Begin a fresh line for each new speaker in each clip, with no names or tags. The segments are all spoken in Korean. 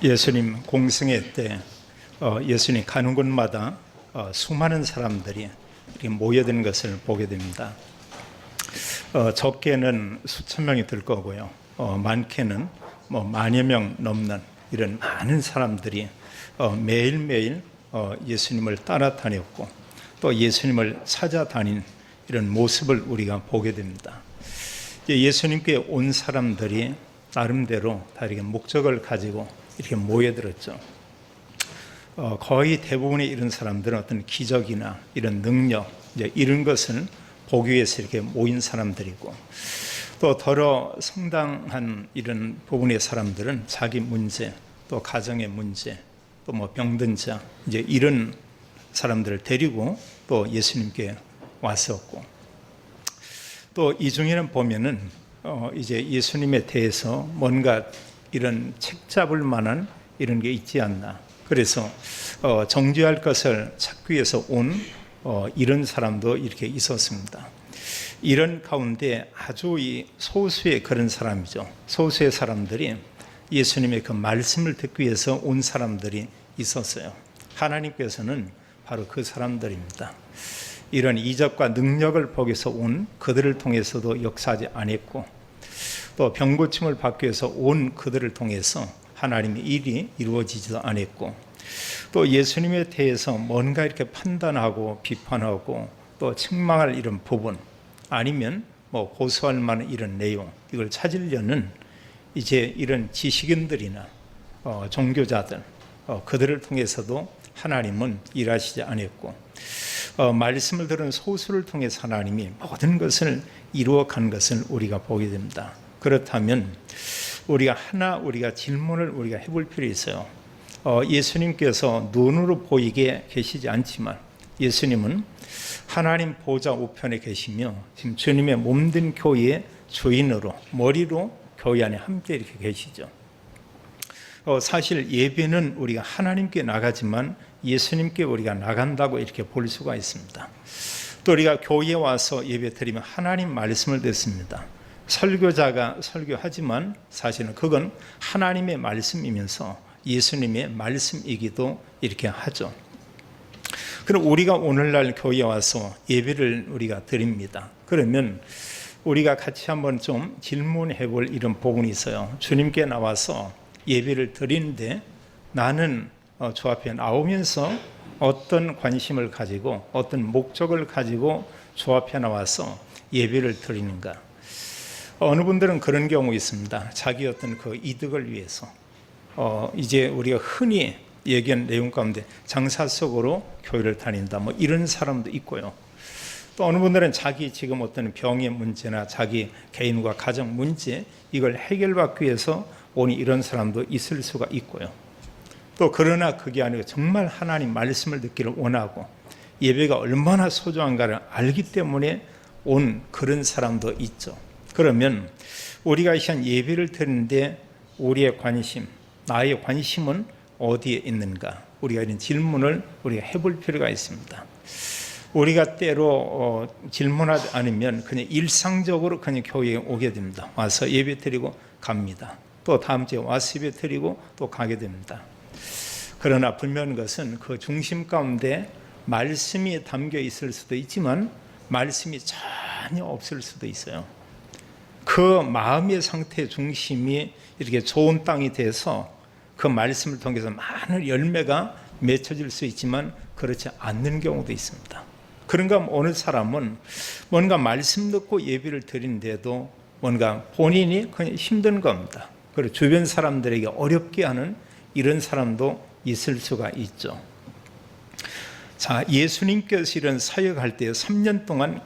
예수님 공생애 때 예수님 가는 곳마다 수많은 사람들이 이렇게 모여드는 것을 보게 됩니다. 적게는 수천 명이 들 거고요. 많게는 만여 명 넘는 이런 많은 사람들이 매일매일 예수님을 따라다녔고 또 예수님을 찾아다닌 이런 모습을 우리가 보게 됩니다. 예수님께 온 사람들이 나름대로 다 이렇게 목적을 가지고 이렇게 모여들었죠. 거의 대부분의 이런 사람들은 어떤 기적이나 이런 능력, 이런 것을 보기 위해서 이렇게 모인 사람들이고, 또 더러 상당한 이런 부분의 사람들은 자기 문제, 또 가정의 문제, 또 병든 자, 이런 사람들을 데리고 또 예수님께 왔었고, 또 이 중에는 보면은 이제 예수님에 대해서 뭔가 이런 책 잡을 만한 이런 게 있지 않나. 그래서 정죄할 것을 찾기 위해서 온 이런 사람도 이렇게 있었습니다. 이런 가운데 아주 소수의 그런 사람이죠. 소수의 사람들이 예수님의 그 말씀을 듣기 위해서 온 사람들이 있었어요. 하나님께서는 바로 그 사람들입니다. 이런 이적과 능력을 보기 위해서 온 그들을 통해서도 역사하지 않았고, 또 병고침을 받기 위해서 온 그들을 통해서 하나님의 일이 이루어지지도 않았고, 또 예수님에 대해서 뭔가 이렇게 판단하고 비판하고 또 책망할 이런 부분, 아니면 고소할 만한 이런 내용, 이걸 찾으려는 이제 이런 지식인들이나 종교자들, 그들을 통해서도 하나님은 일하시지 않았고, 말씀을 들은 소수를 통해서 하나님이 모든 것을 이루어간 것을 우리가 보게 됩니다. 그렇다면 우리가 질문을 우리가 해볼 필요 있어요. 예수님께서 눈으로 보이게 계시지 않지만 예수님은 하나님 보좌 우편에 계시며 지금 주님의 몸된 교회의 주인으로, 머리로 교회 안에 함께 이렇게 계시죠. 사실 예배는 우리가 하나님께 나가지만 예수님께 우리가 나간다고 이렇게 볼 수가 있습니다. 또 우리가 교회에 와서 예배 드리면 하나님 말씀을 듣습니다. 설교자가 설교하지만 사실은 그건 하나님의 말씀이면서 예수님의 말씀이기도 이렇게 하죠. 그럼 우리가 오늘날 교회에 와서 예배를 우리가 드립니다. 그러면 우리가 같이 한번 좀 질문해 볼 이런 부분이 있어요. 주님께 나와서 예배를 드리는데 나는 주 앞에 나오면서 어떤 관심을 가지고 어떤 목적을 가지고 주 앞에 나와서 예배를 드리는가. 어느 분들은 그런 경우 있습니다. 자기 어떤 그 이득을 위해서 이제 우리가 흔히 얘기한 내용 가운데 장사 속으로 교회를 다닌다, 이런 사람도 있고요. 또 어느 분들은 자기 지금 어떤 병의 문제나 자기 개인과 가정 문제, 이걸 해결받기 위해서 오니 이런 사람도 있을 수가 있고요. 또 그러나 그게 아니고 정말 하나님 말씀을 듣기를 원하고 예배가 얼마나 소중한가를 알기 때문에 온 그런 사람도 있죠. 그러면 우리가 이 시간 예배를 드리는데 우리의 관심, 나의 관심은 어디에 있는가? 우리가 이런 질문을 우리가 해볼 필요가 있습니다. 우리가 때로 질문하지 않으면 그냥 일상적으로 그냥 교회에 오게 됩니다. 와서 예배 드리고 갑니다. 또 다음 주에 와서 예배 드리고 또 가게 됩니다. 그러나 분명한 것은 그 중심 가운데 말씀이 담겨 있을 수도 있지만 말씀이 전혀 없을 수도 있어요. 그 마음의 상태 중심이 이렇게 좋은 땅이 돼서 그 말씀을 통해서 많은 열매가 맺혀질 수 있지만 그렇지 않는 경우도 있습니다. 그런가 하면 어느 사람은 뭔가 말씀 듣고 예배를 드리는데도 뭔가 본인이 그냥 힘든 겁니다. 그리고 주변 사람들에게 어렵게 하는 이런 사람도 있을 수가 있죠. 자, 예수님께서 이런 사역할 때 3년 동안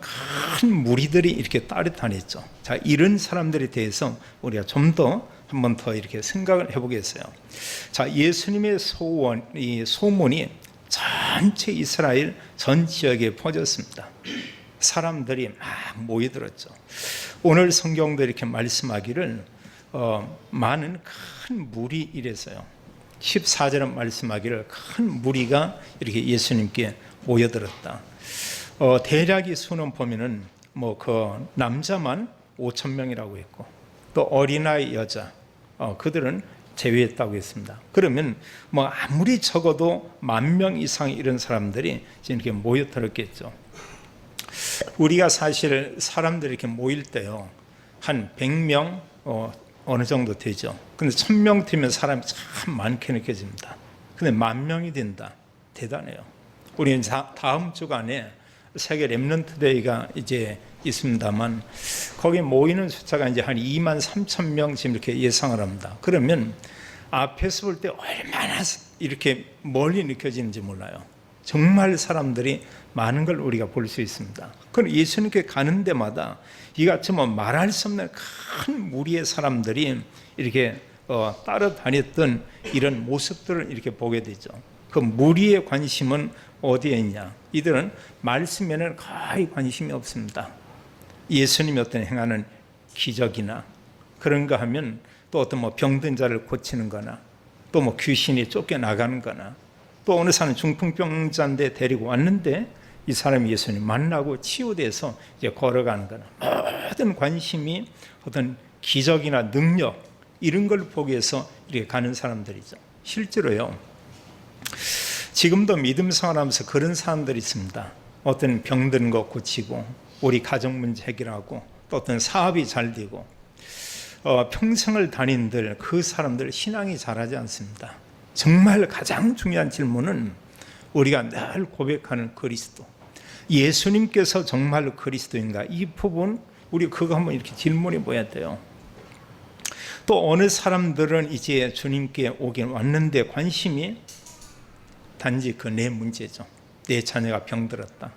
큰 무리들이 이렇게 따라다녔죠. 자, 이런 사람들에 대해서 우리가 좀 더 한 번 더 이렇게 생각을 해보겠어요. 자, 예수님의 이 소문이 전체 이스라엘 전 지역에 퍼졌습니다. 사람들이 막 모여들었죠. 오늘 성경도 이렇게 말씀하기를 많은 큰 무리 이래서요. 14절은 말씀하기를 큰 무리가 이렇게 예수님께 모여들었다. 대략의 수는 보면은 그 남자만 5,000명이라고 했고 또 어린아이 여자 그들은 제외했다고 했습니다. 그러면 뭐 아무리 적어도 10,000명 이상 이런 사람들이 이렇게 모여들었겠죠. 우리가 사실 사람들이 이렇게 모일 때요, 한 100명 어느 정도 되죠. 근데 1,000명 되면 사람이 참 많게 느껴집니다. 근데 10,000명이 된다. 대단해요. 우리는 다음 주간에 세계 렘넌트 데이가 이제 있습니다만, 거기에 모이는 숫자가 이제 한 23,000명 지금 이렇게 예상을 합니다. 그러면 앞에서 볼 때 얼마나 이렇게 멀리 느껴지는지 몰라요. 정말 사람들이 많은 걸 우리가 볼 수 있습니다. 그럼 예수님께 가는 데마다 이같이 뭐 말할 수 없는 큰 무리의 사람들이 이렇게 따라다녔던 이런 모습들을 이렇게 보게 되죠. 그 무리의 관심은 어디에 있냐? 이들은 말씀에는 거의 관심이 없습니다. 예수님이 어떤 행하는 기적이나 그런가 하면, 또 어떤 뭐 병든 자를 고치는 거나, 또 뭐 귀신이 쫓겨나가는 거나, 또 어느 사람 중풍병자인데 데리고 왔는데 이 사람이 예수님 만나고 치유돼서 이제 걸어가는 거나, 모든 관심이 어떤 기적이나 능력 이런 걸 보기 위해서 이렇게 가는 사람들이죠. 실제로요, 지금도 믿음 생활하면서 그런 사람들이 있습니다. 어떤 병든 거 고치고, 우리 가정 문제 해결하고, 또 어떤 사업이 잘 되고, 평생을 다닌들 그 사람들 신앙이 잘하지 않습니다. 정말 가장 중요한 질문은 우리가 늘 고백하는 그리스도, 예수님께서 정말 그리스도인가? 이 부분 우리 그거 한번 이렇게 질문해 봐야 돼요. 또 어느 사람들은 이제 주님께 오긴 왔는데 관심이 단지 그 내 문제죠. 내 자녀가 병들었다.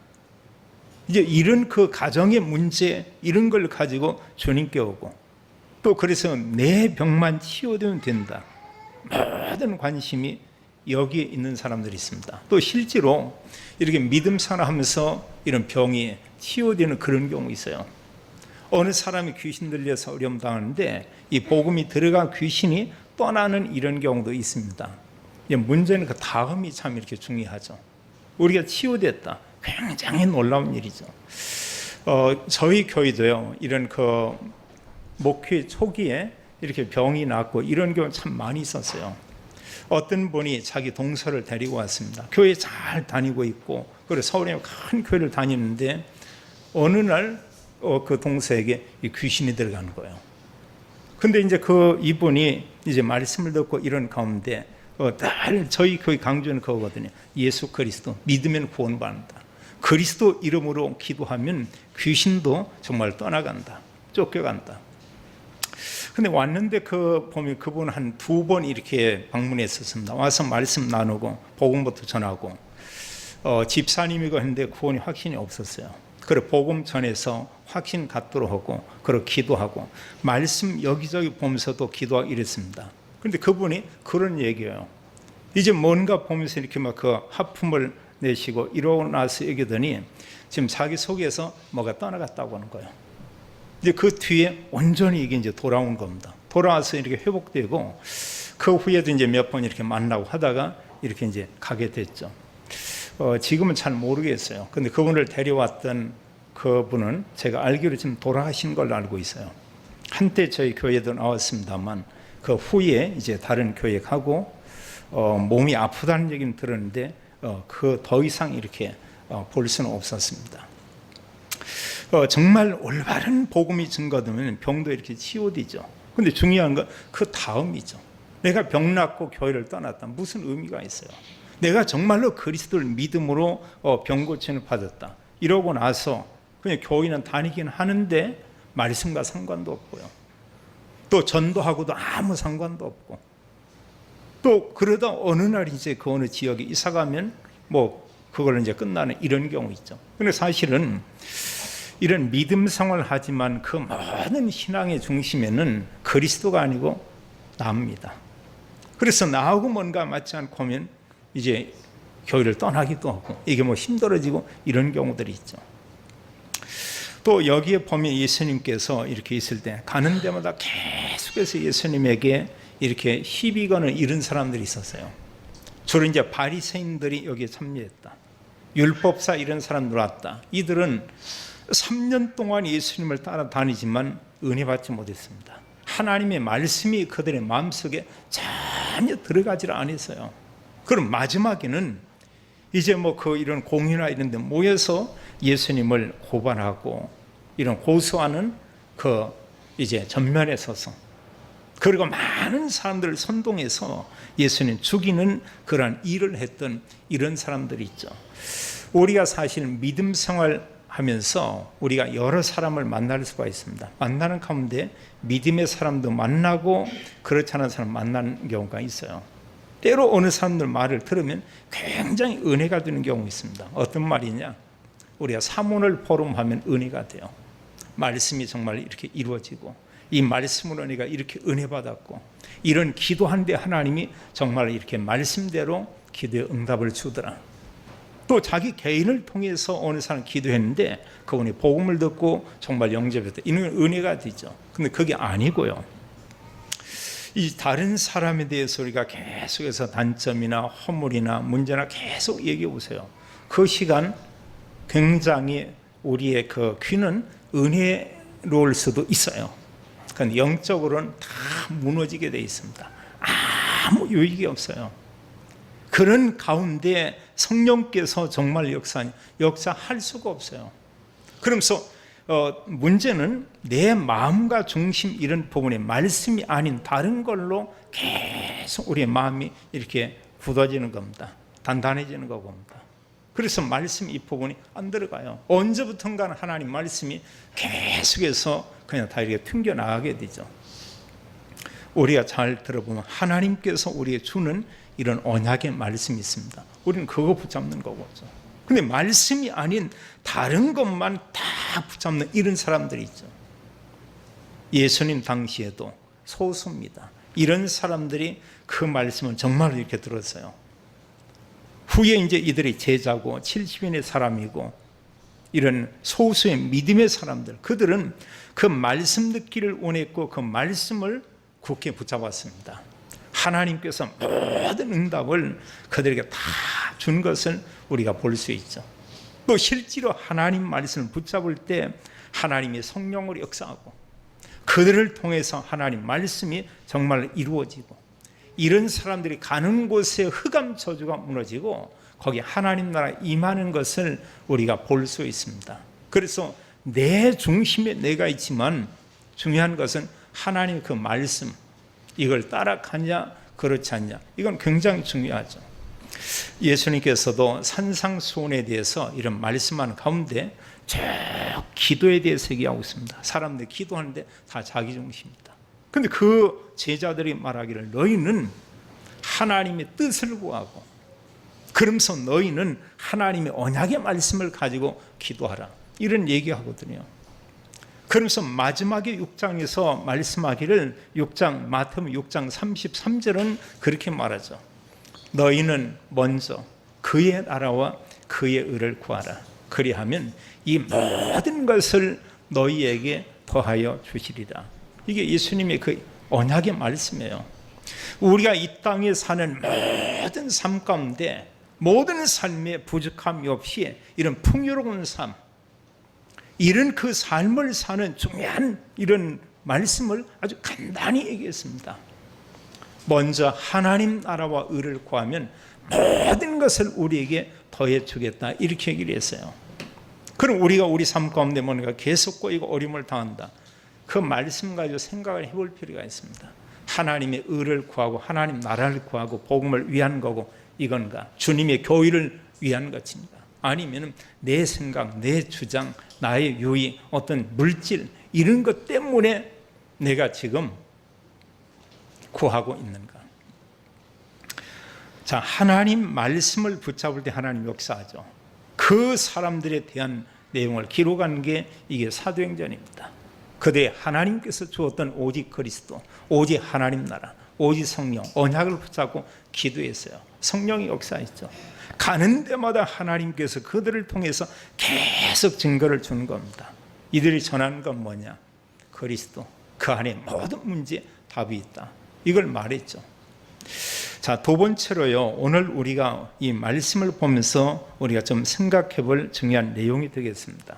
이제 이런 그 가정의 문제 이런 걸 가지고 주님께 오고, 또 그래서 내 병만 치유되면 된다. 모든 관심이 여기에 있는 사람들이 있습니다. 또 실제로 이렇게 믿음 생활하면서 이런 병이 치유되는 그런 경우 있어요. 어느 사람이 귀신 들려서 어려움 당하는데 이 복음이 들어간 귀신이 떠나는 이런 경우도 있습니다. 문제는 그 다음이 참 이렇게 중요하죠. 우리가 치유됐다. 굉장히 놀라운 일이죠. 저희 교회도요, 이런 그 목회 초기에 이렇게 병이 났고 이런 경우 참 많이 있었어요. 어떤 분이 자기 동서를 데리고 왔습니다. 교회 잘 다니고 있고, 그리고 서울에 큰 교회를 다니는데 어느 날 그 동서에게 귀신이 들어가는 거예요. 근데 이제 이분이 이제 말씀을 듣고 이런 가운데 늘 저희 교회 강조는 그거거든요. 예수 그리스도 믿으면 구원받는다. 그리스도 이름으로 기도하면 귀신도 정말 떠나간다. 쫓겨간다. 근데 왔는데 보면 그분 한 2번 이렇게 방문했었습니다. 와서 말씀 나누고 복음부터 전하고, 집사님이고 했는데 구원이 확신이 없었어요. 그래 복음 전해서 확신 갖도록 하고, 그리고 기도하고, 말씀 여기저기 보면서도 기도하고 이랬습니다. 그런데 그분이 그런 얘기예요. 이제 뭔가 보면서 이렇게 막 그 하품을 내쉬고 이러고 나서 얘기하더니 지금 자기 속에서 뭐가 떠나갔다고 하는 거예요. 이제 그 뒤에 온전히 이게 이제 돌아온 겁니다. 돌아와서 이렇게 회복되고, 그 후에도 이제 몇 번 이렇게 만나고 하다가 이렇게 이제 가게 됐죠. 지금은 잘 모르겠어요. 근데 그분을 데려왔던 그분은 제가 알기로 지금 돌아가신 걸로 알고 있어요. 한때 저희 교회도 나왔습니다만 그 후에 이제 다른 교회 가고, 몸이 아프다는 얘기는 들었는데 그 더 이상 이렇게 볼 수는 없었습니다. 정말 올바른 복음이 증거되면 병도 이렇게 치유되죠. 근데 중요한 건 그 다음이죠. 내가 병 낫고 교회를 떠났다. 무슨 의미가 있어요? 내가 정말로 그리스도를 믿음으로 병 고침을 받았다. 이러고 나서 그냥 교회는 다니긴 하는데 말씀과 상관도 없고요. 또 전도하고도 아무 상관도 없고, 또 그러다 어느 날 이제 그 어느 지역에 이사 가면 뭐 그걸로 이제 끝나는 이런 경우 있죠. 근데 사실은 이런 믿음 생활을 하지만 그 모든 신앙의 중심에는 그리스도가 아니고 나입니다. 그래서 나하고 뭔가 맞지 않고 하면 이제 교회를 떠나기도 하고, 이게 뭐 힘들어지고 이런 경우들이 있죠. 또 여기에 보면 예수님께서 이렇게 있을 때 가는 데마다 계속해서 예수님에게 이렇게 시비 거는 이런 사람들이 있었어요. 주로 이제 바리새인들이 여기에 참여했다. 율법사 이런 사람들 왔다. 이들은 3년 동안 예수님을 따라다니지만 은혜 받지 못했습니다. 하나님의 말씀이 그들의 마음속에 전혀 들어가지 않았어요. 그럼 마지막에는 이제 이런 공유나 이런 데 모여서 예수님을 고발하고 이런 고소하는 이제 전면에 서서, 그리고 많은 사람들을 선동해서 예수님 죽이는 그러한 일을 했던 이런 사람들이 있죠. 우리가 사실 믿음 생활하면서 우리가 여러 사람을 만날 수가 있습니다. 만나는 가운데 믿음의 사람도 만나고 그렇지 않은 사람 만나는 경우가 있어요. 때로 어느 사람들 말을 들으면 굉장히 은혜가 되는 경우가 있습니다. 어떤 말이냐? 우리가 사모를 포럼하면 은혜가 돼요. 말씀이 정말 이렇게 이루어지고, 이 말씀으로 내가 이렇게 은혜 받았고, 이런 기도한데 하나님이 정말 이렇게 말씀대로 기도에 응답을 주더라. 또 자기 개인을 통해서 어느 사람 기도했는데 그분이 복음을 듣고 정말 영접했다. 이는 은혜가 되죠. 근데 그게 아니고요, 이 다른 사람에 대해서 우리가 계속해서 단점이나 허물이나 문제나 계속 얘기해 보세요. 그 시간 굉장히 우리의 그 귀는 은혜로울 수도 있어요. 그런데 영적으로는 다 무너지게 되어 있습니다. 아무 유익이 없어요. 그런 가운데 성령께서 정말 역사할 수가 없어요. 그러면서 문제는 내 마음과 중심 이런 부분에 말씀이 아닌 다른 걸로 계속 우리의 마음이 이렇게 굳어지는 겁니다. 단단해지는 겁니다. 그래서 말씀 이 부분이 안 들어가요. 언제부턴가는 하나님 말씀이 계속해서 그냥 다 이렇게 튕겨나가게 되죠. 우리가 잘 들어보면 하나님께서 우리에게 주는 이런 언약의 말씀이 있습니다. 우리는 그거 붙잡는 거죠. 근데 말씀이 아닌 다른 것만 다 붙잡는 이런 사람들이 있죠. 예수님 당시에도 소수입니다. 이런 사람들이 그 말씀을 정말 이렇게 들었어요. 후에 이제 이들이 제자고 70인의 사람이고 이런 소수의 믿음의 사람들, 그들은 그 말씀 듣기를 원했고 그 말씀을 굳게 붙잡았습니다. 하나님께서 모든 응답을 그들에게 다 준 것을 우리가 볼 수 있죠. 또 실제로 하나님 말씀을 붙잡을 때 하나님의 성령을 역사하고 그들을 통해서 하나님 말씀이 정말 이루어지고, 이런 사람들이 가는 곳에 흑암 저주가 무너지고 거기 하나님 나라 임하는 것을 우리가 볼 수 있습니다. 그래서 내 중심에 내가 있지만 중요한 것은 하나님의 그 말씀, 이걸 따라가냐 그렇지 않냐, 이건 굉장히 중요하죠. 예수님께서도 산상수훈에 대해서 이런 말씀하는 가운데 쭉 기도에 대해서 얘기하고 있습니다. 사람들이 기도하는데 다 자기 중심이다. 그런데 그 제자들이 말하기를 너희는 하나님의 뜻을 구하고, 그러면서 너희는 하나님의 언약의 말씀을 가지고 기도하라, 이런 얘기하거든요. 그러면서 마지막에 6장에서 말씀하기를, 마태복음 6장 33절은 그렇게 말하죠. 너희는 먼저 그의 나라와 그의 의를 구하라. 그리하면 이 모든 것을 너희에게 더하여 주시리라. 이게 예수님의 그 언약의 말씀이에요. 우리가 이 땅에 사는 모든 삶 가운데 모든 삶에 부족함이 없이 이런 풍요로운 삶, 이런 그 삶을 사는 중요한 이런 말씀을 아주 간단히 얘기했습니다. 먼저 하나님 나라와 의를 구하면 모든 것을 우리에게 더해 주겠다, 이렇게 얘기를 했어요. 그럼 우리가 우리 삶 가운데 뭔가 계속 꼬이고 어려움을 당한다, 그 말씀 가지고 생각을 해볼 필요가 있습니다. 하나님의 의를 구하고 하나님 나라를 구하고 복음을 위한 거고 이건가? 주님의 교회를 위한 것인가? 아니면 내 생각, 내 주장, 나의 유의, 어떤 물질, 이런 것 때문에 내가 지금 구하고 있는가? 자, 하나님 말씀을 붙잡을 때 하나님 역사하죠. 그 사람들에 대한 내용을 기록한 게 이게 사도행전입니다. 그때 하나님께서 주었던 오직 그리스도, 오직 하나님 나라, 오직 성령, 언약을 붙잡고 기도했어요. 성령이 역사했죠. 가는 데마다 하나님께서 그들을 통해서 계속 증거를 주는 겁니다. 이들이 전하는 건 뭐냐? 그리스도, 그 안에 모든 문제에 답이 있다, 이걸 말했죠. 자, 두 번째로요, 오늘 우리가 이 말씀을 보면서 우리가 좀 생각해 볼 중요한 내용이 되겠습니다.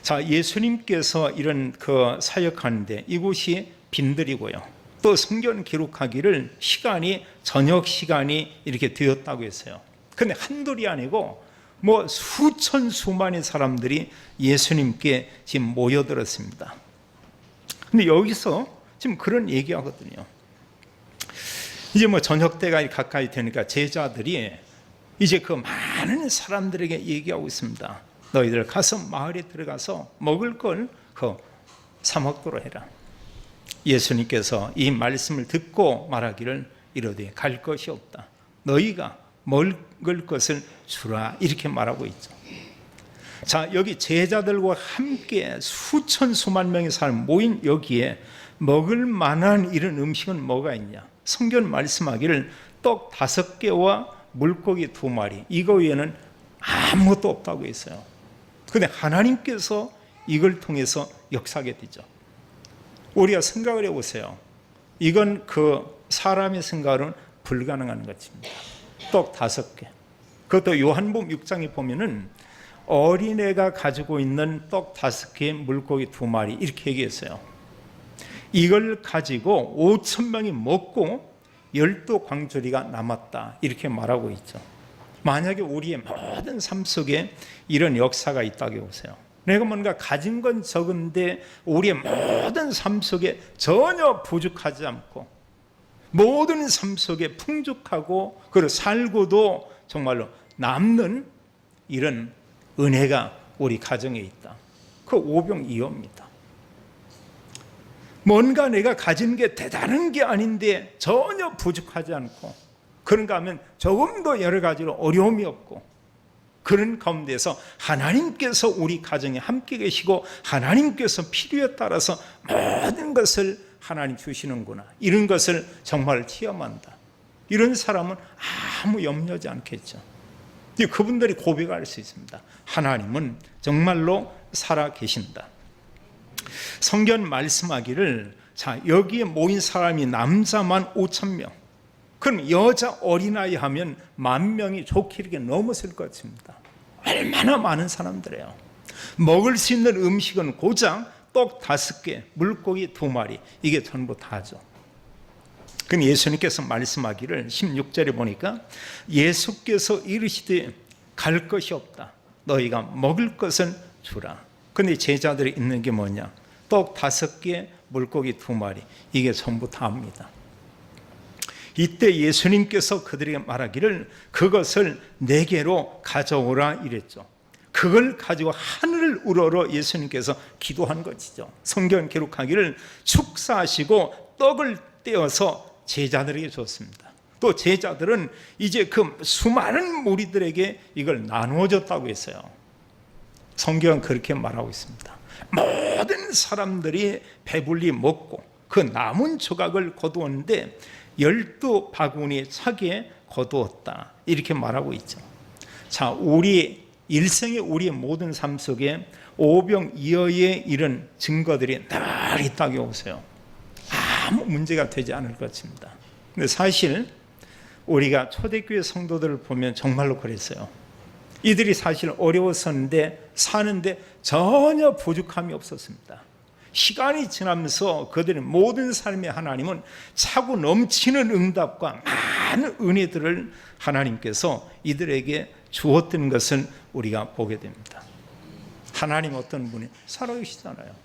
자, 예수님께서 이런 그 사역하는데 이곳이 빈들이고요. 또 성경 기록하기를 시간이 저녁 시간이 이렇게 되었다고 했어요. 근데 한둘이 아니고 뭐 수천 수만의 사람들이 예수님께 지금 모여들었습니다. 근데 여기서 지금 그런 얘기하거든요. 이제 뭐 저녁 때가 가까이 되니까 제자들이 이제 그 많은 사람들에게 얘기하고 있습니다. 너희들 가서 마을에 들어가서 먹을 걸 사 먹도록 해라. 예수님께서 이 말씀을 듣고 말하기를 이르되 갈 것이 없다. 너희가 먹을 것을 주라. 이렇게 말하고 있죠. 자, 여기 제자들과 함께 수천 수만 명의 사람 모인 여기에 먹을 만한 이런 음식은 뭐가 있냐? 성경 말씀하기를 떡 5개와 물고기 2마리, 이거 외에는 아무것도 없다고 했어요. 그런데 하나님께서 이걸 통해서 역사하게 되죠. 우리가 생각을 해보세요. 이건 그 사람의 생각으로는 불가능한 것입니다. 떡 5개. 그것도 요한복음 6장에 보면은 어린애가 가지고 있는 떡 5개, 물고기 2마리 이렇게 얘기했어요. 이걸 가지고 5,000명이 먹고 12광주리가 남았다 이렇게 말하고 있죠. 만약에 우리의 모든 삶 속에 이런 역사가 있다고 해보세요. 내가 뭔가 가진 건 적은데 우리의 모든 삶 속에 전혀 부족하지 않고 모든 삶 속에 풍족하고 그리고 살고도 정말로 남는 이런 은혜가 우리 가정에 있다. 그 오병이어입니다. 뭔가 내가 가진 게 대단한 게 아닌데 전혀 부족하지 않고 그런가 하면 조금도 여러 가지로 어려움이 없고 그런 가운데서 하나님께서 우리 가정에 함께 계시고 하나님께서 필요에 따라서 모든 것을 하나님 주시는구나. 이런 것을 정말 체험한다. 이런 사람은 아무 염려지 않겠죠. 그분들이 고백할 수 있습니다. 하나님은 정말로 살아 계신다. 성경 말씀하기를 자, 여기에 모인 사람이 남자만 5,000명. 그럼 여자 어린아이 하면 10,000명이 좋게 이렇게 넘었을 것 같습니다. 얼마나 많은 사람들이에요. 먹을 수 있는 음식은 고작 떡 5개, 물고기 2마리, 이게 전부 다죠. 그럼 예수님께서 말씀하기를 16절에 보니까 예수께서 이르시되 갈 것이 없다. 너희가 먹을 것은 주라. 근데 제자들이 있는 게 뭐냐? 떡 5개, 물고기 2마리, 이게 전부 다입니다. 이때 예수님께서 그들에게 말하기를 그것을 내게로 가져오라 이랬죠. 그걸 가지고 하늘을 우러러 예수님께서 기도한 것이죠. 성경 기록하기를 축사하시고 떡을 떼어서 제자들에게 줬습니다. 또 제자들은 이제 그 수많은 무리들에게 이걸 나누어 줬다고 했어요. 성경은 그렇게 말하고 있습니다. 모든 사람들이 배불리 먹고 그 남은 조각을 거두었는데 12바구니 차게 거두었다 이렇게 말하고 있죠. 자, 우리 일생의 우리의 모든 삶 속에 오병이어의 이런 증거들이 늘 있다고 보세요. 아무 문제가 되지 않을 것입니다. 근데 사실 우리가 초대교회 성도들을 보면 정말로 그랬어요. 이들이 사실 어려웠었는데 사는데 전혀 부족함이 없었습니다. 시간이 지나면서 그들의 모든 삶의 하나님은 차고 넘치는 응답과 많은 은혜들을 하나님께서 이들에게 주었던 것을 우리가 보게 됩니다. 하나님 어떤 분이 살아계시잖아요.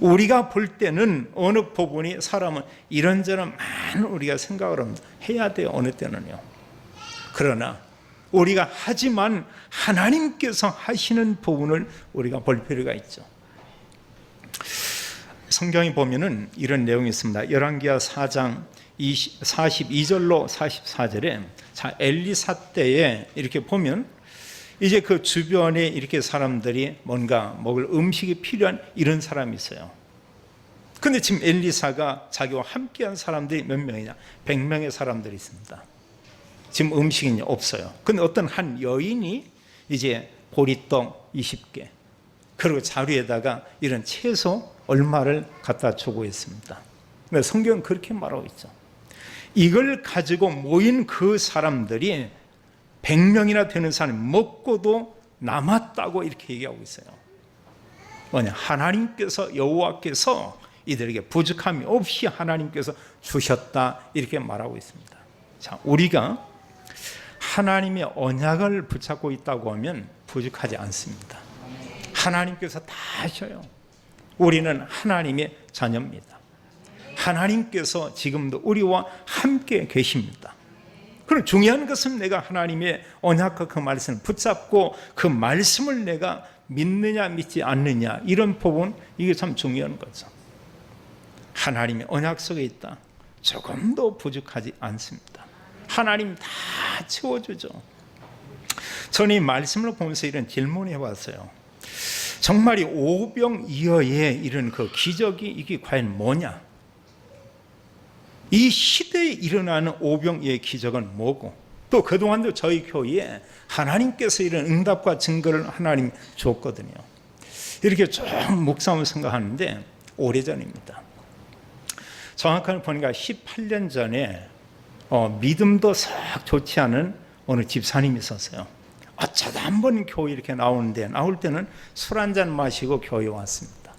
우리가 볼 때는 어느 부분이 사람은 이런저런 많은 우리가 생각을 해야 돼요. 어느 때는요. 그러나 우리가 하지만 하나님께서 하시는 부분을 우리가 볼 필요가 있죠. 성경에 보면은 이런 내용이 있습니다. 열왕기하 4장 42절로 44절에 자, 엘리사 때에 이렇게 보면 이제 그 주변에 이렇게 사람들이 뭔가 먹을 음식이 필요한 이런 사람이 있어요. 근데 지금 엘리사가 자기와 함께한 사람들이 몇 명이냐? 100명의 사람들이 있습니다. 지금 음식이 없어요. 근데 어떤 한 여인이 이제 보리떡 20개 그리고 자루에다가 이런 채소 얼마를 갖다 주고 있습니다. 근데 성경은 그렇게 말하고 있죠. 이걸 가지고 모인 그 사람들이 100명이나 되는 사람이 먹고도 남았다고 이렇게 얘기하고 있어요. 뭐냐? 하나님께서 여호와께서 이들에게 부족함이 없이 하나님께서 주셨다 이렇게 말하고 있습니다. 자, 우리가 하나님의 언약을 붙잡고 있다고 하면 부족하지 않습니다. 하나님께서 다 하셔요. 우리는 하나님의 자녀입니다. 하나님께서 지금도 우리와 함께 계십니다. 그럼 중요한 것은 내가 하나님의 언약과 그 말씀을 붙잡고 그 말씀을 내가 믿느냐 믿지 않느냐, 이런 부분, 이게 참 중요한 거죠. 하나님의 언약 속에 있다. 조금도 부족하지 않습니다. 하나님 다 채워주죠. 저는 이 말씀을 보면서 이런 질문을 해봤어요. 정말 이 오병이어의 이런 그 기적이 이게 과연 뭐냐? 이 시대에 일어나는 오병이어의 기적은 뭐고, 또 그동안도 저희 교회에 하나님께서 이런 응답과 증거를 하나님 줬거든요. 이렇게 쭉 묵상을 생각하는데 오래전입니다. 정확하게 보니까 18년 전에 믿음도 썩 좋지 않은 어느 집사님이 있었어요. 어쩌다 한 번 교회 이렇게 나오는데, 나올 때는 술 한잔 마시고 교회에 왔습니다.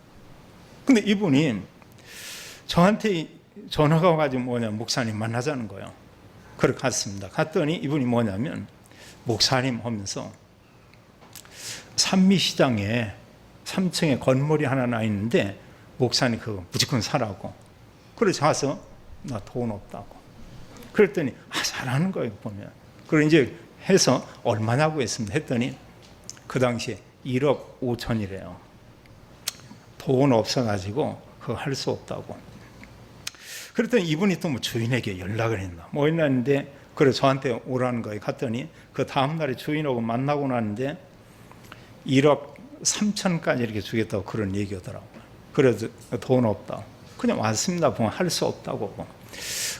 근데 이분이 저한테 전화가 와가지고 목사님 만나자는 거예요. 그렇게 갔습니다. 갔더니 이분이 뭐냐면, 목사님 하면서 산미시장에 3층에 건물이 하나 나 있는데 목사님 그거 무조건 사라고. 그래서 가서 나 돈 없다고. 그랬더니 잘하는 거예요 보면. 그리고 이제 해서 얼마냐고 했더니 그 당시에 1억 5천이래요. 돈 없어가지고 그거 할 수 없다고. 그랬더니 이분이 또 뭐 주인에게 연락을 했나 뭐 했는데, 그래서 저한테 오라는 거예요. 갔더니 그 다음날에 주인하고 만나고 나는데 1억 3천까지 이렇게 주겠다고 그런 얘기하더라고요. 그래서 돈 없다. 그냥 왔습니다. 보면 할 수 없다고.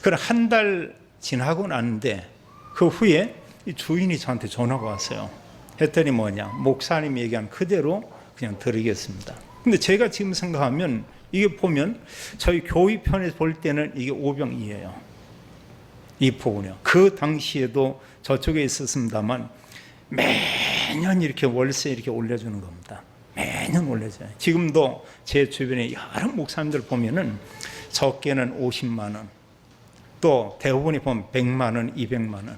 그래 한 달 지나고 났는데 그 후에 이 주인이 저한테 전화가 왔어요. 했더니 뭐냐, 목사님이 얘기한 그대로 그냥 드리겠습니다. 근데 제가 지금 생각하면 이게 보면 저희 교회 편에서 볼 때는 이게 오병이에요. 이 부분이요. 그 당시에도 저쪽에 있었습니다만 매년 이렇게 월세 이렇게 올려주는 겁니다. 매년 올려줘요. 지금도 제 주변에 여러 목사님들 보면은 적게는 50만 원, 또 대부분이 보면 100만 원, 200만 원,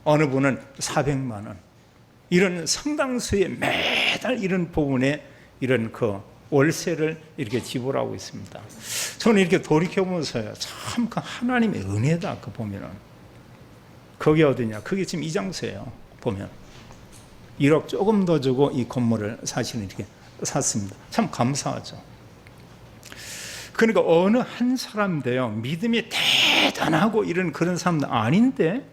어느 분은 400만 원, 이런 상당수의 매달 이런 부분에 이런 그 월세를 이렇게 지불하고 있습니다. 저는 이렇게 돌이켜보면서요, 참 그 하나님의 은혜다. 그 보면은 그게 어디냐? 그게 지금 이 장소예요. 보면 1억 조금 더 주고 이 건물을 사실은 이렇게 샀습니다. 참 감사하죠. 그러니까 어느 한 사람도요, 믿음이 대단하고 이런 그런 사람들 아닌데,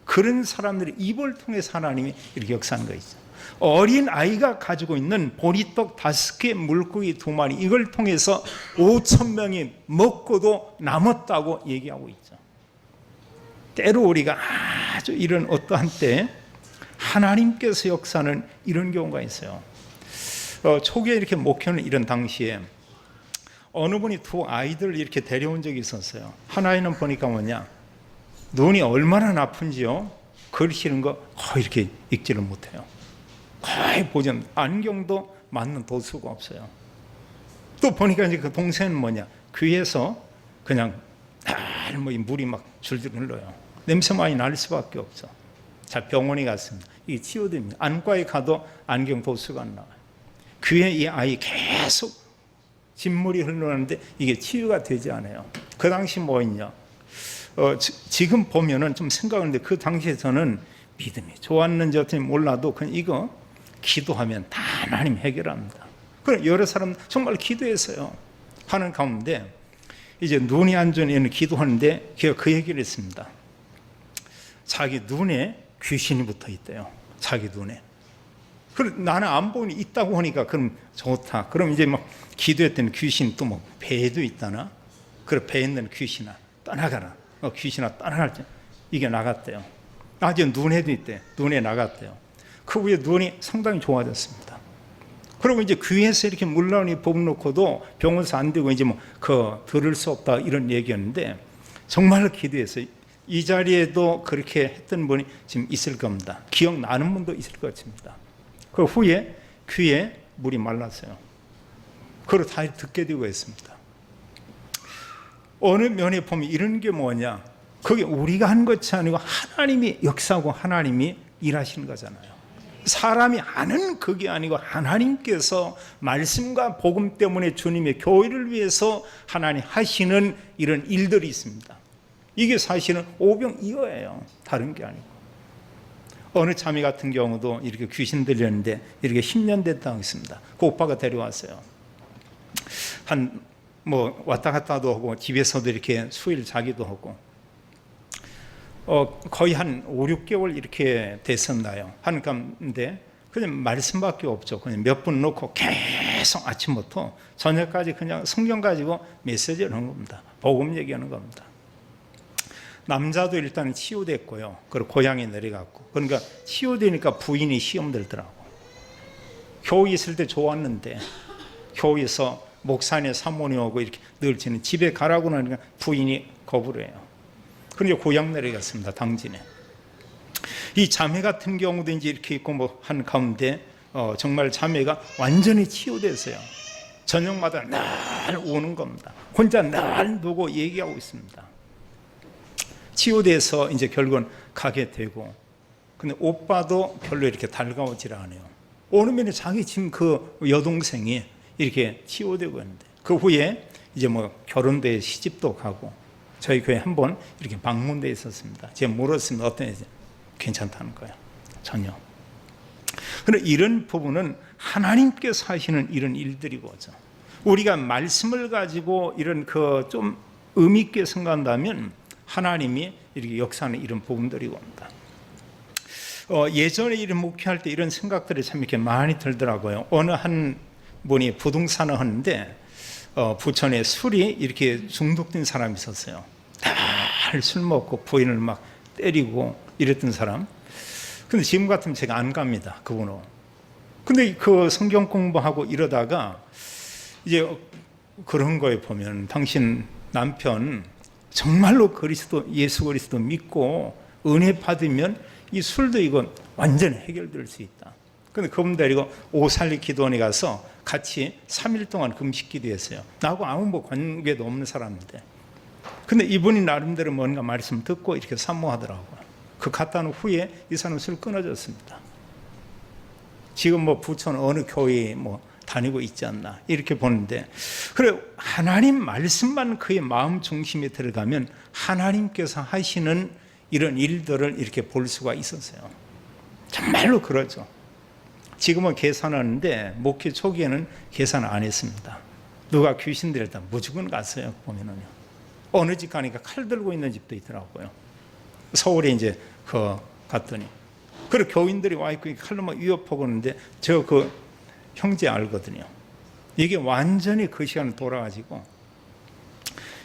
그런 사람들의 입을 통해서 하나님이 이렇게 역사하는 거 있죠. 어린 아이가 가지고 있는 보리떡 5개, 물고기 2마리, 이걸 통해서 5,000명이 먹고도 남았다고 얘기하고 있죠. 때로 우리가 아주 이런 어떠한 때 하나님께서 역사는 이런 경우가 있어요. 초기에 이렇게 목회는 이런 당시에 어느 분이 2 아이들을 이렇게 데려온 적이 있었어요. 한 아이는 보니까 뭐냐, 눈이 얼마나 나쁜지요, 글씨는 거 거의 이렇게 읽지를 못해요. 거의 보전, 안경도 맞는 도수가 없어요. 또 보니까 이제 그 동생은 뭐냐, 귀에서 그냥 뭐 물이 막 줄줄 흘러요. 냄새 많이 날 수밖에 없죠. 자, 병원에 갔습니다. 이게 치유됩니다. 안과에 가도 안경 도수가 안 나와요. 귀에 이 아이 계속 진물이 흘러나는데 이게 치유가 되지 않아요. 그 당시 뭐 있냐, 지금 보면은 좀 생각하는데 그 당시에 저는 믿음이 좋았는지 어떻게 몰라도 그냥 이거 기도하면 다 하나님 해결합니다. 그럼 여러 사람 정말 기도했어요. 하는 가운데 이제 눈이 안 좋은 기도하는데 걔가 그 얘기를 했습니다. 자기 눈에 귀신이 붙어 있대요. 자기 눈에. 그럼 나는 안 보니 있다고 하니까 그럼 좋다. 그럼 이제 막 기도했더니 귀신 또 뭐 배에도 있다나. 그래 배에 있는 귀신아 떠나가라. 귀신아 떠나갈 때 이게 나갔대요. 아직 눈에도 있대. 눈에 나갔대요. 그 후에 눈이 상당히 좋아졌습니다. 그리고 이제 귀에서 이렇게 물 나오니 뽑아놓고도 병원에서 안 되고 이제 뭐 그 들을 수 없다 이런 얘기였는데, 정말로 기도해서 이 자리에도 그렇게 했던 분이 지금 있을 겁니다. 기억나는 분도 있을 것 같습니다. 그 후에 귀에 물이 말랐어요. 그걸 다 듣게 되고 있습니다. 어느 면에 보면 이런 게 뭐냐, 그게 우리가 한 것이 아니고 하나님이 역사하고 하나님이 일하시는 거잖아요. 사람이 하는 그게 아니고 하나님께서 말씀과 복음 때문에 주님의 교회를 위해서 하나님 하시는 이런 일들이 있습니다. 이게 사실은 오병이어예요. 다른 게 아니고. 어느 자매 같은 경우도 이렇게 귀신 들렸는데 이렇게 10년 됐다고 했습니다. 그 오빠가 데려왔어요. 뭐 왔다 갔다도 하고 집에서도 이렇게 수일 자기도 하고 거의 한 5, 6개월 이렇게 됐었나요. 하는 가운데 그냥 말씀밖에 없죠. 그냥 몇 분 놓고 계속 아침부터 저녁까지 그냥 성경 가지고 메시지를 하는 겁니다. 복음 얘기하는 겁니다. 남자도 일단 치유됐고요. 그리고 고향에 내려갔고. 그러니까 치유되니까 부인이 시험 들더라고. 교회 있을 때 좋았는데 교회에서 목사님 사모님하고 이렇게 늘 지는 집에 가라고 하니까 부인이 거부를 해요. 그러니까 고향 내려갔습니다. 당진에. 이 자매 같은 경우도 이제 이렇게 있고 뭐 한 가운데 정말 자매가 완전히 치유됐어요. 저녁마다 날 우는 겁니다. 혼자 날 두고 얘기하고 있습니다. 치유돼서 이제 결국은 가게 되고, 근데 오빠도 별로 이렇게 달가오질 않아요. 어느 면에 자기 지금 그 여동생이 이렇게 치유되고 있는데, 그 후에 이제 뭐 결혼돼 시집도 가고, 저희 교회 한번 이렇게 방문돼 있었습니다. 제가 물었습니다. 어떠냐? 괜찮다는 거예요. 전혀. 그런데 이런 부분은 하나님께서 하시는 이런 일들이고죠. 우리가 말씀을 가지고 이런 그 좀 의미 있게 생각한다면 하나님이 이렇게 역사하는 이런 부분들이고 합니다. 예전에 이런 목회할 때 이런 생각들이 참 이렇게 많이 들더라고요. 어느 한 분이 부동산을 하는데 부천에 술이 이렇게 중독된 사람이 있었어요. 날 술 먹고 부인을 막 때리고 이랬던 사람. 근데 지금 같으면 제가 안 갑니다. 그분은. 근데 그 성경 공부하고 이러다가 이제 그런 거에 보면 당신 남편 정말로 예수 그리스도 믿고 은혜 받으면 이 술도 이건 완전히 해결될 수 있다. 근데 그분 데리고 오살리 기도원에 가서 같이 3일 동안 금식 기도했어요. 나하고 아무 뭐 관계도 없는 사람인데. 근데 이분이 나름대로 뭔가 말씀 듣고 이렇게 사모하더라고요. 그 갔다 온 후에 이 사람 술 끊어졌습니다. 지금 뭐 부천 어느 교회에 뭐 다니고 있지 않나 이렇게 보는데, 그래 하나님 말씀만 그의 마음 중심에 들어가면 하나님께서 하시는 이런 일들을 이렇게 볼 수가 있었어요. 정말로 그러죠. 지금은 계산하는데 목회 초기에는 계산 안 했습니다. 누가 귀신 들었다 무조건 갔어요. 보면은요. 어느 집 가니까 칼 들고 있는 집도 있더라고요. 서울에 이제 갔더니 그리고 교인들이 와 있고 칼로 막 위협하고 있는데 저 그 형제 알거든요. 이게 완전히 그 시간에 돌아가지고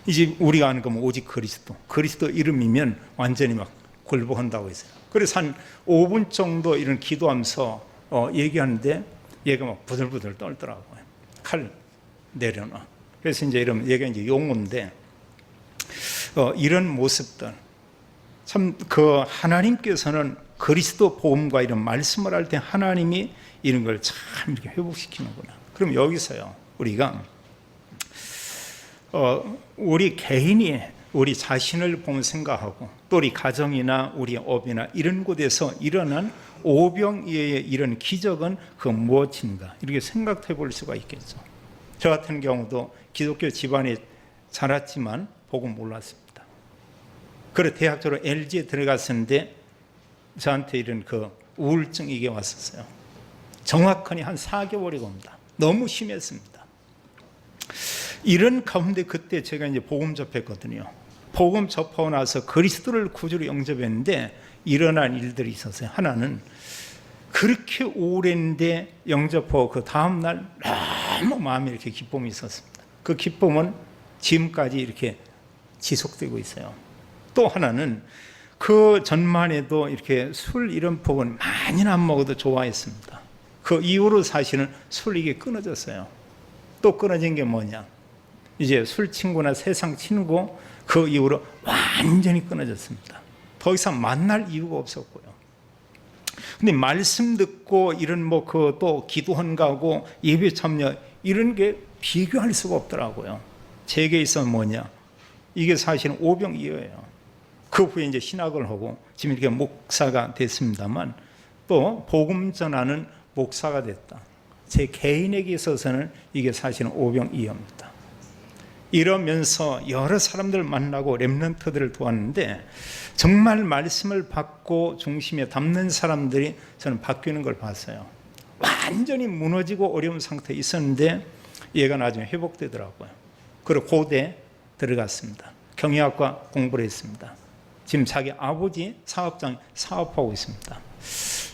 이제 우리가 아는 건 오직 그리스도 이름이면 완전히 막 굴복한다고 했어요. 그래서 한 5분 정도 이런 기도하면서 얘기하는데 얘가 막 부들부들 떨더라고요. 칼 내려놔. 그래서 이제 이런 얘가 이제 용어인데 이런 모습들 참 그 하나님께서는 그리스도 복음과 이런 말씀을 할 때 하나님이 이런 걸 참 이렇게 회복시키는구나. 그럼 여기서요 우리가 우리 개인이 우리 자신을 보면 생각하고 또 우리 가정이나 우리 업이나 이런 곳에서 일어난 오병이어의 이런 기적은 그 무엇인가 이렇게 생각해 볼 수가 있겠죠. 저 같은 경우도 기독교 집안에 자랐지만 복음 몰랐습니다. 그래 대학 졸업 LG에 들어갔었는데 저한테 이런 그 우울증 이게 왔었어요. 정확하니 한 4개월이 겁니다. 너무 심했습니다. 이런 가운데 그때 제가 이제 복음 접했거든요. 복음 접하고 나서 그리스도를 구주로 영접했는데 일어난 일들이 있었어요. 하나는 그렇게 우울했는데 영접하고 그 다음날 너무 마음에 이렇게 기쁨이 있었습니다. 그 기쁨은 지금까지 이렇게 지속되고 있어요. 또 하나는 그 전만 해도 이렇게 술 이런 부분 많이는 안 먹어도 좋아했습니다. 그 이후로 사실은 술 이게 끊어졌어요. 또 끊어진 게 뭐냐? 이제 술 친구나 세상 친구 그 이후로 완전히 끊어졌습니다. 더 이상 만날 이유가 없었고요. 근데 말씀 듣고 이런 뭐 그 또 기도한 가고 예배 참여 이런 게 비교할 수가 없더라고요. 제게 있어서 뭐냐? 이게 사실은 오병이어예요. 그 후에 이제 신학을 하고 지금 이렇게 목사가 됐습니다만 또 복음 전하는 목사가 됐다. 제 개인에게 있어서는 이게 사실은 오병이어입니다. 이러면서 여러 사람들 만나고 렘넌트들을 도왔는데 정말 말씀을 받고 중심에 담는 사람들이 저는 바뀌는 걸 봤어요. 완전히 무너지고 어려운 상태에 있었는데 얘가 나중에 회복되더라고요. 그리고 고대 들어갔습니다. 경영학과 공부를 했습니다. 지금 자기 아버지 사업장 사업하고 있습니다.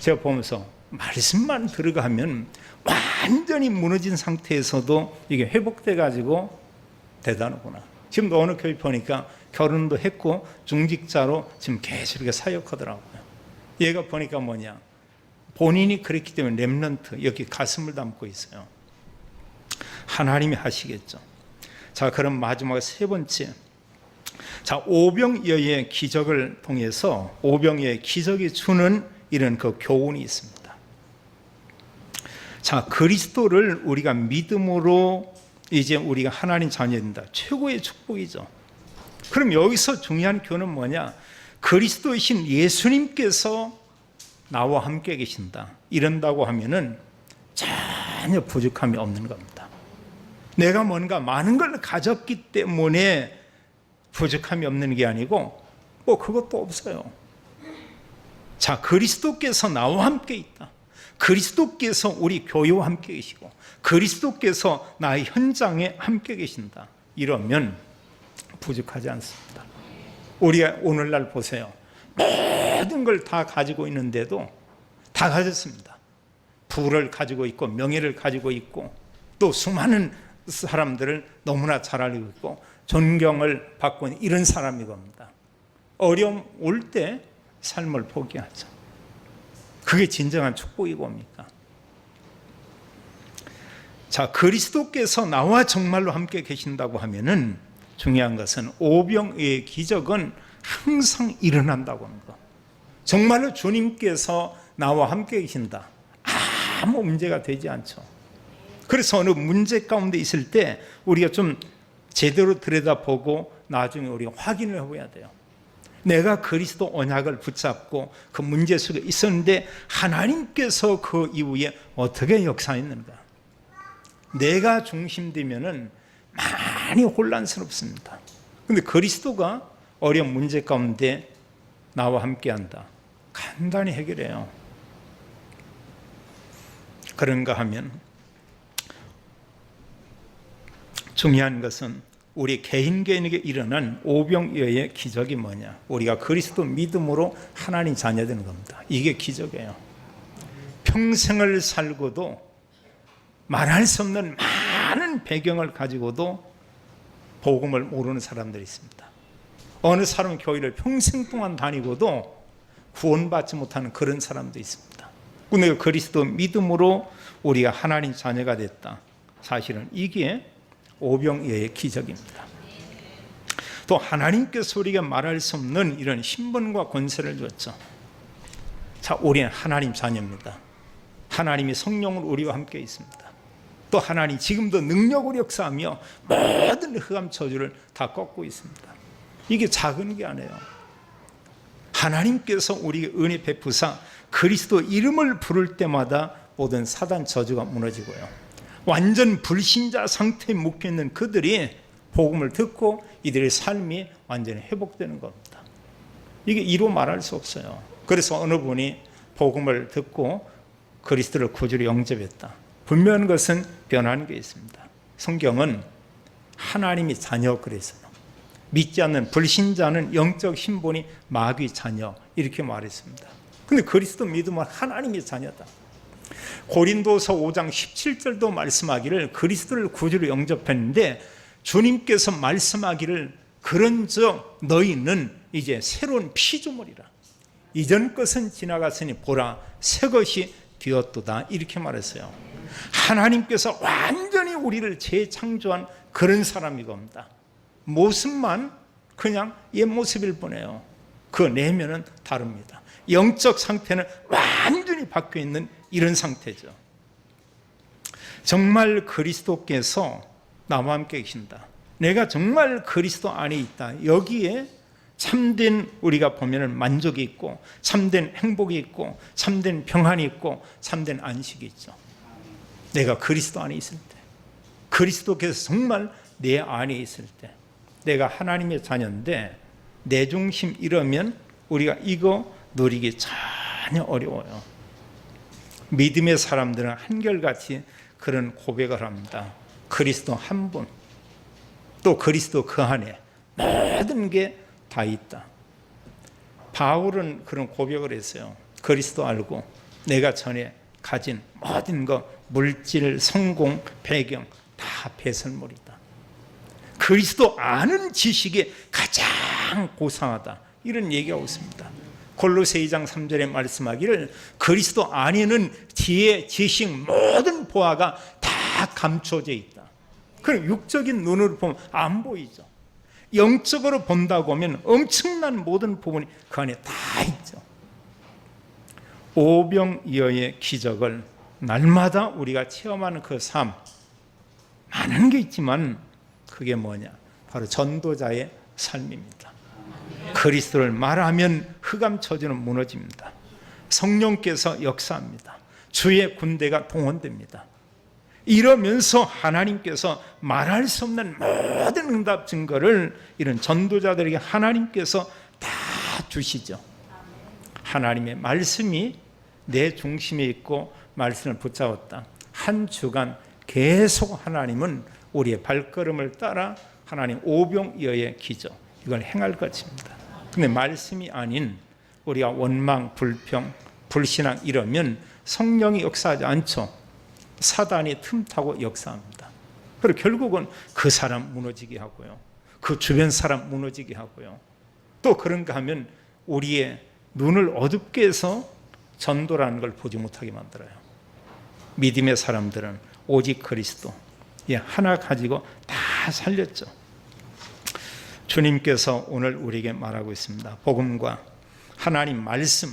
제가 보면서 말씀만 들어가면 완전히 무너진 상태에서도 이게 회복돼 가지고 대단하구나. 지금도 어느 교회 보니까 결혼도 했고 중직자로 지금 계속 이렇게 사역하더라고요. 얘가 보니까 뭐냐, 본인이 그랬기 때문에 렘넌트 여기 가슴을 담고 있어요. 하나님이 하시겠죠. 자, 그럼 마지막 세 번째, 자, 오병이어의 기적을 통해서 오병이어의 기적이 주는 이런 그 교훈이 있습니다. 자, 그리스도를 우리가 믿음으로 이제 우리가 하나님 자녀된다. 최고의 축복이죠. 그럼 여기서 중요한 교훈은 뭐냐? 그리스도이신 예수님께서 나와 함께 계신다. 이런다고 하면은 전혀 부족함이 없는 겁니다. 내가 뭔가 많은 걸 가졌기 때문에 부족함이 없는 게 아니고 뭐 그것도 없어요. 자, 그리스도께서 나와 함께 있다. 그리스도께서 우리 교회와 함께 계시고 그리스도께서 나의 현장에 함께 계신다. 이러면 부족하지 않습니다. 우리가 오늘날 보세요. 모든 걸 다 가지고 있는데도 다 가졌습니다. 부를 가지고 있고 명예를 가지고 있고 또 수많은 사람들을 너무나 잘 알고 있고 존경을 받고 있는 이런 사람이 겁니다. 어려움 올 때 삶을 포기하죠. 그게 진정한 축복이 뭡니까? 자, 그리스도께서 나와 정말로 함께 계신다고 하면은 중요한 것은 오병이어의 기적은 항상 일어난다고 하는 거. 정말로 주님께서 나와 함께 계신다. 아무 문제가 되지 않죠. 그래서 어느 문제 가운데 있을 때 우리가 좀 제대로 들여다보고 나중에 우리가 확인을 해봐야 돼요. 내가 그리스도 언약을 붙잡고 그 문제 속에 있었는데 하나님께서 그 이후에 어떻게 역사했는가. 내가 중심되면은 많이 혼란스럽습니다. 그런데 그리스도가 어려운 문제 가운데 나와 함께한다. 간단히 해결해요. 그런가 하면 중요한 것은 우리 개인에게 일어난 오병이어의 기적이 뭐냐? 우리가 그리스도 믿음으로 하나님 자녀 되는 겁니다. 이게 기적이에요. 평생을 살고도 말할 수 없는 많은 배경을 가지고도 복음을 모르는 사람들이 있습니다. 어느 사람은 교회를 평생 동안 다니고도 구원받지 못하는 그런 사람도 있습니다. 그런데 그리스도 믿음으로 우리가 하나님 자녀가 됐다. 사실은 이게 오병이어의 기적입니다. 또 하나님께서 우리가 말할 수 없는 이런 신분과 권세를 줬죠. 자, 우리는 하나님 자녀입니다. 하나님이 성령으로 우리와 함께 있습니다. 또 하나님 지금도 능력으로 역사하며 모든 흑암 저주를 다 꺾고 있습니다. 이게 작은 게 아니에요. 하나님께서 우리에게 은혜 베푸사 그리스도 이름을 부를 때마다 모든 사단 저주가 무너지고요. 완전 불신자 상태에 묶여있는 그들이 복음을 듣고 이들의 삶이 완전히 회복되는 겁니다. 이게 이로 말할 수 없어요. 그래서 어느 분이 복음을 듣고 그리스도를 구주로 영접했다. 분명한 것은 변한 게 있습니다. 성경은 하나님이 자녀 그랬어요. 믿지 않는 불신자는 영적 신분이 마귀 자녀 이렇게 말했습니다. 근데 그리스도 믿으면 하나님의 자녀다. 고린도서 5장 17절도 말씀하기를 그리스도를 구주로 영접했는데 주님께서 말씀하기를 그런즉 너희는 이제 새로운 피조물이라. 이전 것은 지나갔으니 보라 새 것이 되었도다 이렇게 말했어요. 하나님께서 완전히 우리를 재창조한 그런 사람이 겁니다. 모습만 그냥 옛 모습일 뿐이에요. 그 내면은 다릅니다. 영적 상태는 완전히 바뀌어 있는 이런 상태죠. 정말 그리스도께서 나와 함께 계신다. 내가 정말 그리스도 안에 있다. 여기에 참된 우리가 보면 만족이 있고 참된 행복이 있고 참된 평안이 있고 참된 안식이 있죠. 내가 그리스도 안에 있을 때, 그리스도께서 정말 내 안에 있을 때, 내가 하나님의 자녀인데 내 중심 이러면 우리가 이거 누리기 전혀 어려워요. 믿음의 사람들은 한결같이 그런 고백을 합니다. 그리스도 한 분, 또 그리스도 그 안에 모든 게 다 있다. 바울은 그런 고백을 했어요. 그리스도 알고 내가 전에 가진 모든 것, 물질, 성공, 배경 다 배설물이다. 그리스도 아는 지식이 가장 고상하다. 이런 얘기하고 있습니다. 골로새 2장 3절에 말씀하기를 그리스도 안에는 지혜, 지식, 모든 보화가 다 감춰져 있다. 그럼 육적인 눈으로 보면 안 보이죠. 영적으로 본다고 하면 엄청난 모든 부분이 그 안에 다 있죠. 오병이어의 기적을 날마다 우리가 체험하는 그 삶, 많은 게 있지만 그게 뭐냐? 바로 전도자의 삶입니다. 그리스도를 말하면 흑암처지는 무너집니다. 성령께서 역사합니다. 주의 군대가 동원됩니다. 이러면서 하나님께서 말할 수 없는 모든 응답 증거를 이런 전도자들에게 하나님께서 다 주시죠. 하나님의 말씀이 내 중심에 있고 말씀을 붙잡았다. 한 주간 계속 하나님은 우리의 발걸음을 따라 하나님 오병이어의 기적, 이걸 행할 것입니다. 근데 말씀이 아닌 우리가 원망, 불평, 불신앙 이러면 성령이 역사하지 않죠. 사단이 틈타고 역사합니다. 그리고 결국은 그 사람 무너지게 하고요. 그 주변 사람 무너지게 하고요. 또 그런가 하면 우리의 눈을 어둡게 해서 전도라는 걸 보지 못하게 만들어요. 믿음의 사람들은 오직 그리스도 하나 가지고 다 살렸죠. 주님께서 오늘 우리에게 말하고 있습니다. 복음과 하나님 말씀,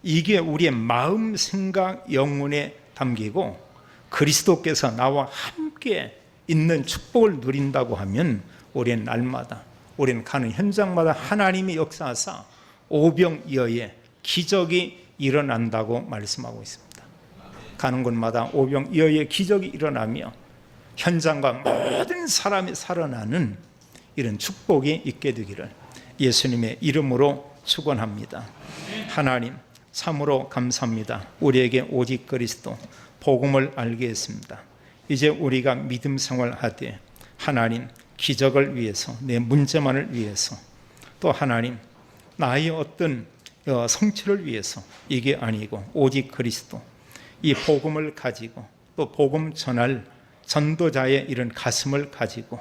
이게 우리의 마음, 생각, 영혼에 담기고 그리스도께서 나와 함께 있는 축복을 누린다고 하면 우리는 날마다, 우리는 가는 현장마다 하나님이 역사하사 오병이어의 기적이 일어난다고 말씀하고 있습니다. 가는 곳마다 오병이어의 기적이 일어나며 현장과 모든 사람이 살아나는 이런 축복이 있게 되기를 예수님의 이름으로 축원합니다. 하나님 참으로 감사합니다. 우리에게 오직 그리스도 복음을 알게 했습니다. 이제 우리가 믿음 생활하되 하나님 기적을 위해서, 내 문제만을 위해서, 또 하나님 나의 어떤 성취를 위해서 이게 아니고 오직 그리스도, 이 복음을 가지고 또 복음 전할 전도자의 이런 가슴을 가지고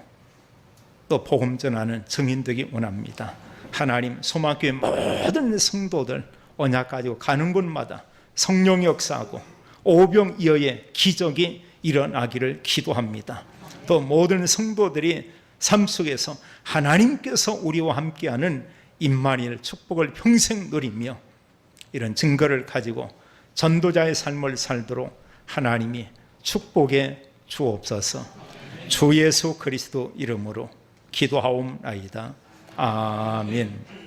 또 복음 전하는 증인 되기 원합니다. 하나님 소망교회 모든 성도들 언약 가지고 가는 곳마다 성령이 역사하고 오병이어의 기적이 일어나기를 기도합니다. 또 모든 성도들이 삶 속에서 하나님께서 우리와 함께하는 임마누엘 축복을 평생 누리며 이런 증거를 가지고 전도자의 삶을 살도록 하나님이 축복해 주옵소서. 주 예수 그리스도 이름으로 기도하옵나이다. 아멘.